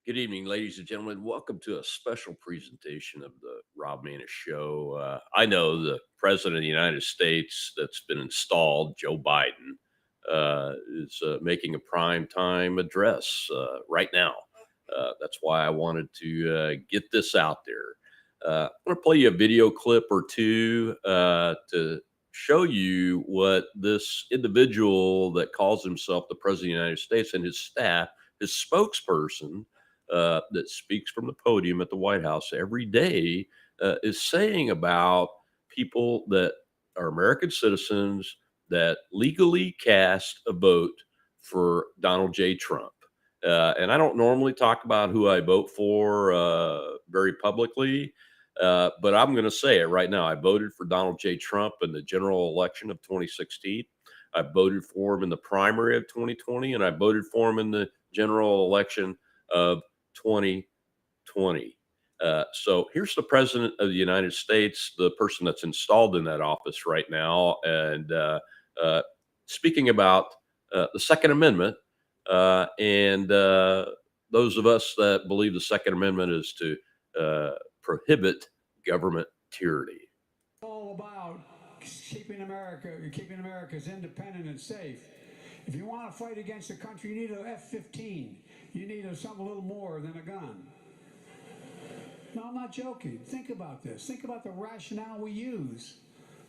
Good evening, ladies and gentlemen. Welcome to a special presentation of the Rob Maness Show. I know the President of the United States that's been installed, Joe Biden, is making a prime time address right now. That's why I wanted to get this out there. I'm going to play you a video clip or two to show you what this individual that calls himself the President of the United States and his staff, his spokesperson, that speaks from the podium at the White House every day is saying about people that are American citizens that legally cast a vote for Donald J. Trump. And I don't normally talk about who I vote for very publicly, but I'm going to say it right now. I voted for Donald J. Trump in the general election of 2016. I voted for him in the primary of 2020, and I voted for him in the general election of 2020. So here's the president of the United States, the person that's installed in that office right now, and speaking about the Second Amendment. And those of us that believe the Second Amendment is to prohibit government tyranny. All about keeping America's independent and safe. If you want to fight against the country, you need an F-15. You need something a little more than a gun. No, I'm not joking. Think about this. Think about the rationale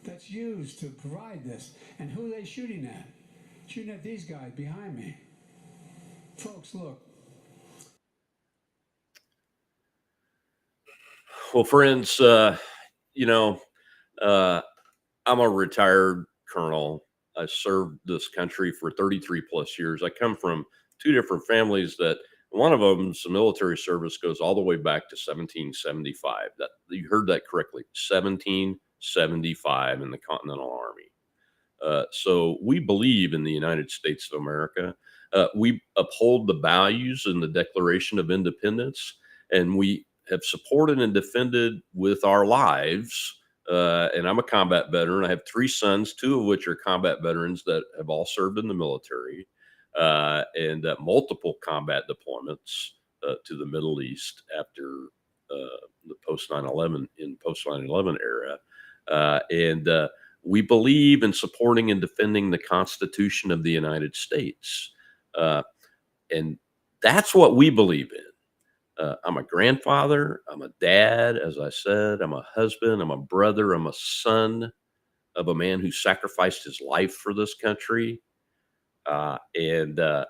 that's used to provide this, and who they shooting at. Shooting at these guys behind me. Folks, look. Well, friends, you know, uh, I'm a retired colonel. I served this country for 33 plus years. I come from two different families that one of them's military service goes all the way back to 1775. That you heard that correctly, 1775 in the Continental Army. So we believe in the United States of America. We uphold the values in the Declaration of Independence, and we have supported and defended with our lives. And I'm a combat veteran. I have three sons, two of which are combat veterans that have all served in the military, and multiple combat deployments to the Middle East after the post 9/11 in post 9/11 era. And we believe in supporting and defending the Constitution of the United States. Uh, and that's what we believe in. I'm a grandfather. I'm a dad, as I said. I'm a husband. I'm a brother. I'm a son of a man who sacrificed his life for this country. And the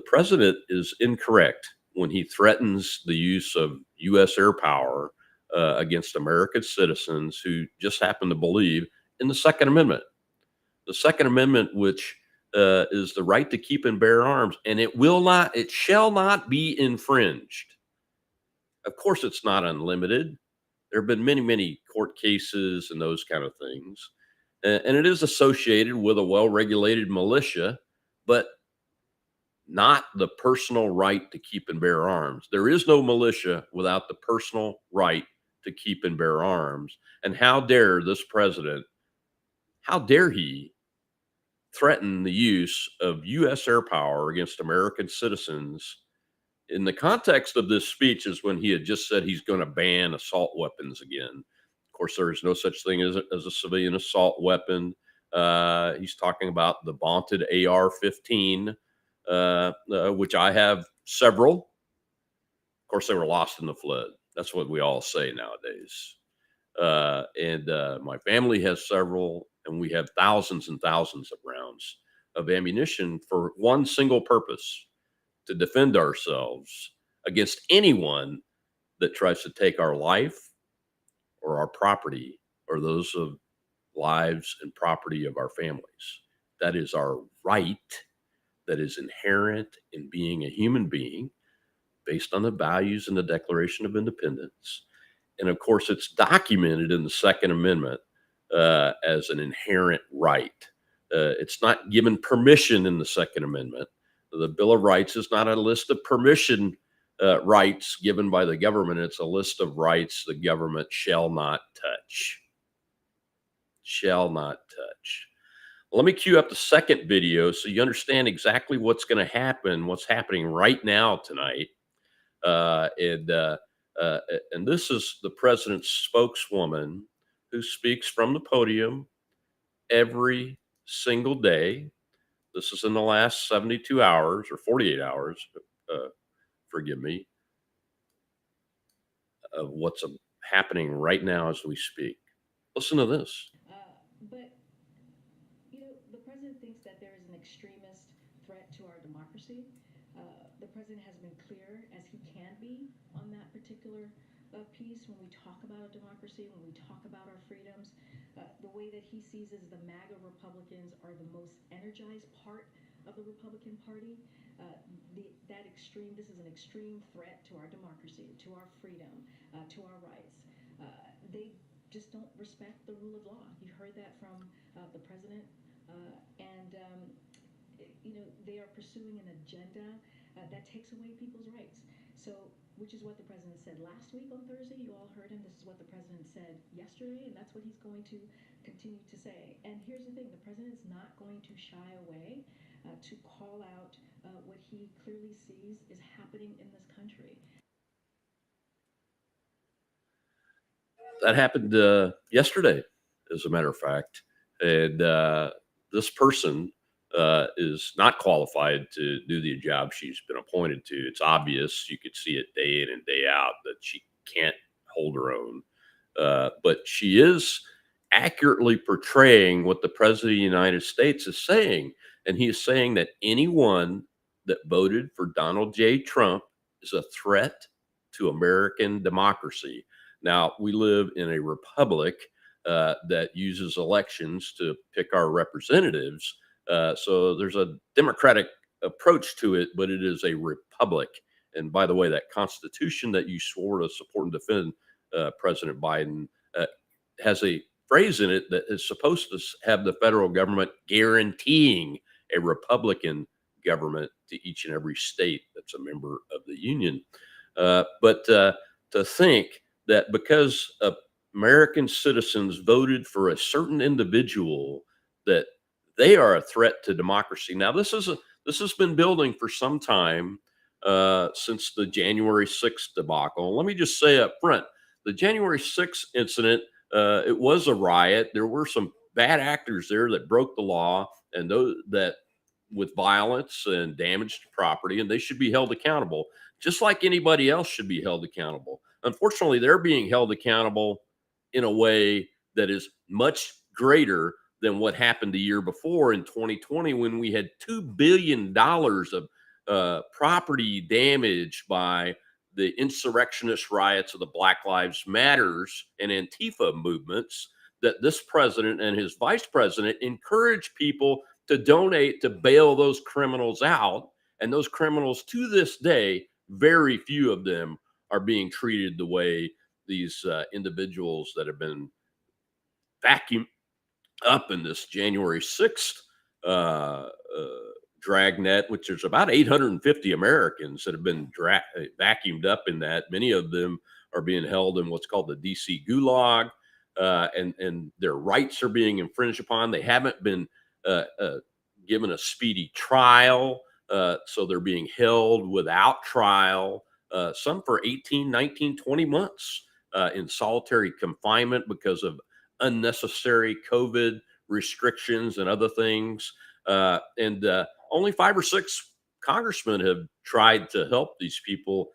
president is incorrect when he threatens the use of U.S. air power against American citizens who just happen to believe in the Second Amendment. The Second Amendment, which is the right to keep and bear arms, and it shall not be infringed. Of course, it's not unlimited. There have been many, many court cases and those kind of things, and it is associated with a well-regulated militia, but not the personal right to keep and bear arms. There is no militia without the personal right to keep and bear arms. And how dare this president, how dare he threaten the use of U.S. air power against American citizens? In the context of this speech is when he had just said he's going to ban assault weapons again. Of course, there is no such thing as a civilian assault weapon. He's talking about the vaunted AR-15, which I have several. Of course, they were lost in the flood. That's what we all say nowadays. And my family has several, and we have thousands and thousands of rounds of ammunition for one single purpose: to defend ourselves against anyone that tries to take our life or our property or those of lives and property of our families. That is our right that is inherent in being a human being based on the values in the Declaration of Independence. And of course, it's documented in the Second Amendment as an inherent right. It's not given permission in the Second Amendment. The Bill of Rights is not a list of permission rights given by the government. It's a list of rights the government shall not touch. Shall not touch. Let me cue up the second video so you understand exactly what's going to happen, what's happening right now tonight. And and this is the president's spokeswoman who speaks from the podium every single day. This is in the last 72 hours or 48 hours, uh, forgive me, of what's happening right now as we speak. Listen to this. But the president thinks that there is an extremist threat to our democracy. The president has been clear as he can be on that particular piece when we talk about a democracy, when we talk about our freedoms. The way that he sees is the MAGA Republicans are the most energized part of the Republican Party. This is an extreme threat to our democracy, to our freedom, to our rights. They just don't respect the rule of law. You heard that from the president, and they are pursuing an agenda that takes away people's rights. So, which is what the president said last week on Thursday. You all heard him. This is what the president said yesterday, and that's what he's going to continue to say. And here's the thing: the president is not going to shy away to call out what he clearly sees is happening in this country. That happened yesterday, as a matter of fact. And this person is not qualified to do the job she's been appointed to. It's obvious. You could see it day in and day out that she can't hold her own. But she is accurately portraying what the president of the United States is saying. And he is saying that anyone that voted for Donald J. Trump is a threat to American democracy. Now, we live in a republic that uses elections to pick our representatives. So there's a democratic approach to it, but it is a republic. And by the way, that Constitution that you swore to support and defend, President Biden, has a phrase in it that is supposed to have the federal government guaranteeing a Republican government to each and every state that's a member of the union. But to think that because American citizens voted for a certain individual, that they are a threat to democracy. Now, this has been building for some time, since the January 6th debacle. Let me just say up front, the January 6th incident, it was a riot. There were some bad actors there that broke the law and those that with violence and damaged property, and they should be held accountable, just like anybody else should be held accountable. Unfortunately, they're being held accountable in a way that is much greater than what happened the year before in 2020, when we had $2 billion of property damage by the insurrectionist riots of the Black Lives Matters and Antifa movements, that this president and his vice president encourage people to donate to bail those criminals out. And those criminals, to this day, very few of them are being treated the way these individuals that have been vacuumed up in this January 6th dragnet, which there's about 850 Americans that have been vacuumed up in that. Many of them are being held in what's called the DC Gulag, and their rights are being infringed upon. They haven't been given a speedy trial, so they're being held without trial, some for 18, 19, 20 months in solitary confinement because of unnecessary COVID restrictions and other things. And only 5 or 6 congressmen have tried to help these people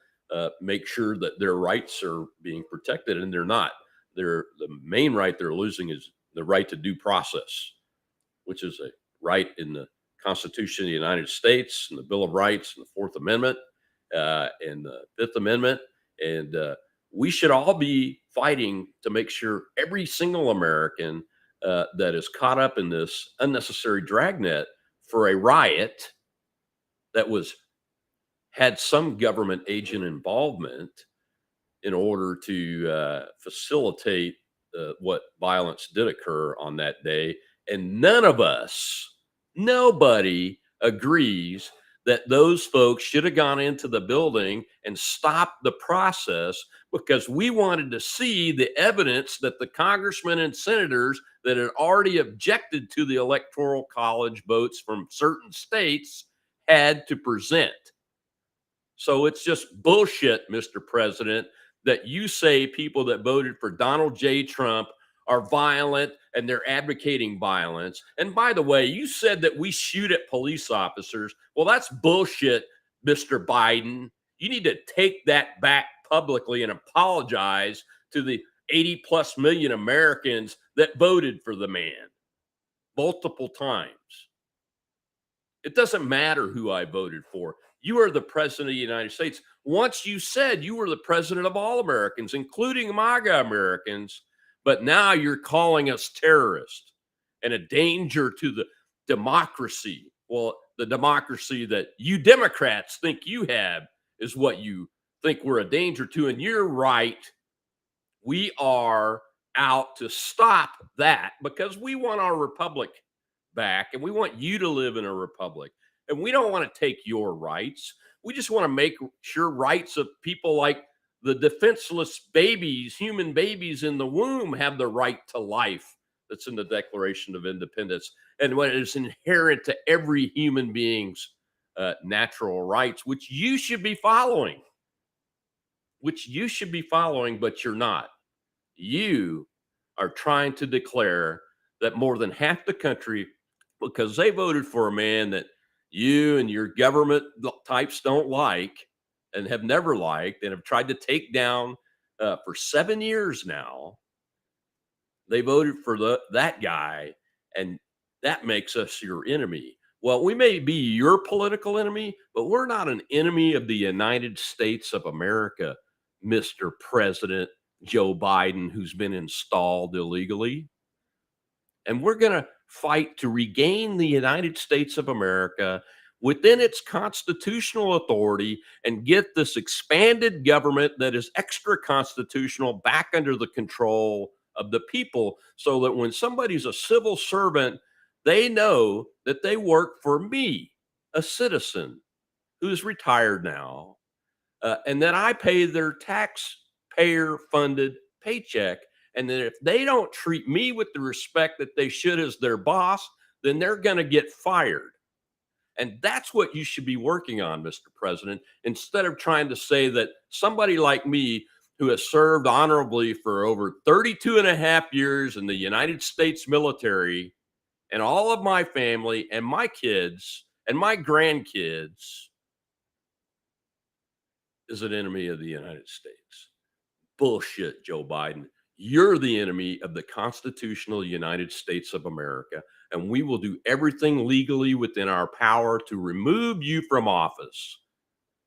make sure that their rights are being protected, and they're not. The main right they're losing is the right to due process, which is a right in the Constitution of the United States and the Bill of Rights and the Fourth Amendment and the Fifth Amendment. And we should all be fighting to make sure every single American that is caught up in this unnecessary dragnet for a riot that was had some government agent involvement in order to facilitate what violence did occur on that day. And none of us, nobody agrees that those folks should have gone into the building and stopped the process, because we wanted to see the evidence that the congressmen and senators that had already objected to the electoral college votes from certain states had to present. So it's just bullshit, Mr. President, that you say people that voted for Donald J. Trump are violent and they're advocating violence. And by the way, you said that we shoot at police officers. Well, that's bullshit, Mr. Biden. You need to take that back publicly and apologize to the 80 plus million Americans that voted for the man multiple times. It doesn't matter who I voted for. You are the president of the United States. Once you said you were the president of all Americans, including MAGA Americans, but now you're calling us terrorists and a danger to the democracy. Well, the democracy that you Democrats think you have is what you think we're a danger to. And you're right. We are out to stop that because we want our republic back and we want you to live in a republic. And we don't want to take your rights. We just want to make sure rights of people like the defenseless babies, human babies in the womb, have the right to life that's in the Declaration of Independence and what is inherent to every human being's natural rights, which you should be following, but you're not. You are trying to declare that more than half the country, because they voted for a man that you and your government types don't like and have never liked and have tried to take down for 7 years now. They voted for that guy, and that makes us your enemy. Well, we may be your political enemy, but we're not an enemy of the United States of America, Mr. President Joe Biden, who's been installed illegally. And we're going to fight to regain the United States of America within its constitutional authority and get this expanded government that is extra constitutional back under the control of the people so that when somebody's a civil servant, they know that they work for me, a citizen who's retired now, and that I pay their taxpayer funded paycheck. And that if they don't treat me with the respect that they should as their boss, then they're going to get fired. And that's what you should be working on, Mr. President, instead of trying to say that somebody like me, who has served honorably for over 32 and a half years in the United States military, and all of my family and my kids and my grandkids, is an enemy of the United States. Bullshit, Joe Biden. You're the enemy of the constitutional United States of America, and we will do everything legally within our power to remove you from office.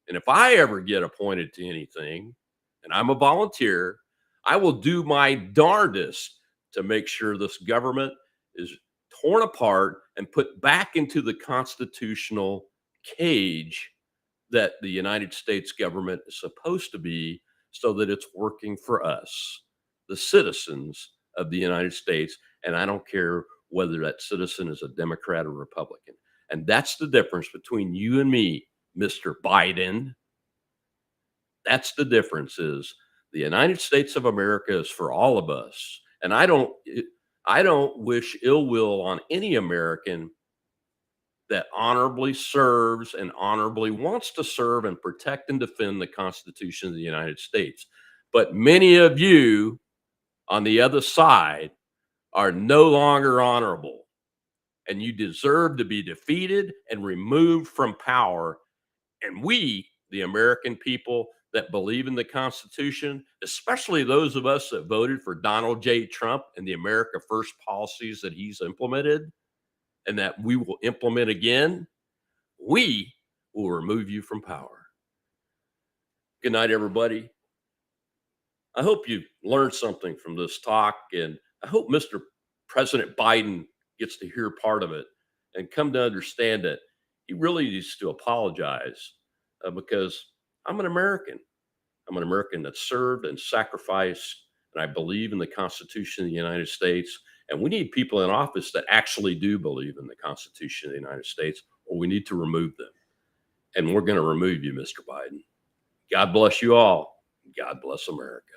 And if I ever get appointed to anything, and I'm a volunteer, I will do my darndest to make sure this government is torn apart and put back into the constitutional cage that the United States government is supposed to be so that it's working for us, the citizens of the United States. And I don't care whether that citizen is a Democrat or Republican. And that's the difference between you and me, Mr. Biden. That's the difference is the United States of America is for all of us. And I don't wish ill will on any American that honorably serves and honorably wants to serve and protect and defend the Constitution of the United States. But many of you on the other side are no longer honorable, and you deserve to be defeated and removed from power. And we, the American people that believe in the Constitution, especially those of us that voted for Donald J. Trump and the America First policies that he's implemented and that we will implement again, we will remove you from power. Good night, everybody. I hope you learned something from this talk, and I hope Mr. President Biden gets to hear part of it and come to understand that he really needs to apologize because I'm an American. I'm an American that served and sacrificed, and I believe in the Constitution of the United States. And we need people in office that actually do believe in the Constitution of the United States, or we need to remove them. And we're going to remove you, Mr. Biden. God bless you all. God bless America.